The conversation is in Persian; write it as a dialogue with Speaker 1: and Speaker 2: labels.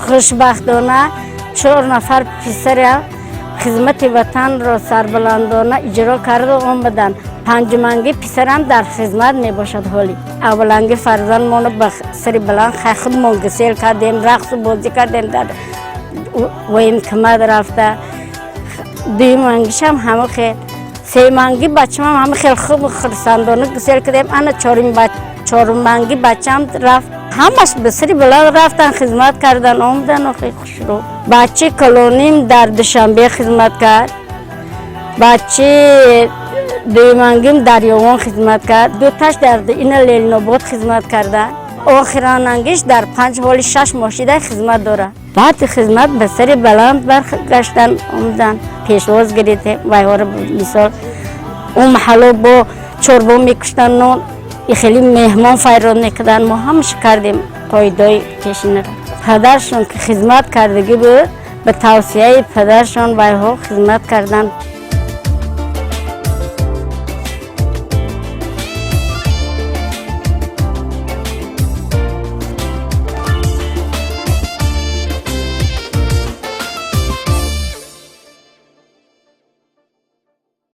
Speaker 1: خوشبختانه 4 نفر پسر خدمت وطن را سربلندانه اجرا کرده آمدند. پنجمنگی پسرم در خدمت می باشد. حالی اولنگی فرزندمان به سر بلند خودمان گسیل کردیم، رقص و بازی کردیم، در ویم کمد رفته. دویمنگیش هم همه خیلی، سیمنگی بچه هم همه خیلی خوب خرسندانه گسیل کردیم. انا چهارمنگی بچه هم رفت، همش به سری بلند رفتن خدمت کردن آمدن و خیلی خوش رو. بچه کلونیم در دوشنبه خدمت کرد، بچه دویمنگیم در یوان خدمت کرد، دوتاش در این لیل نبات خدمت کرده، آخراننگیش در 5 حالی 6 ماشیده خدمت داره. بعد خدمت به سری بلند برگشتن آمدن، پیشواز گریده ویوار مثال اون محلو با چربا میکشتن و خیلی مهمان فیران میکردن. ما همش کردیم قایدای کشینه. پدرشون که خدمت کردگی بود، به توصیه پدرشان ویها خدمت کردن.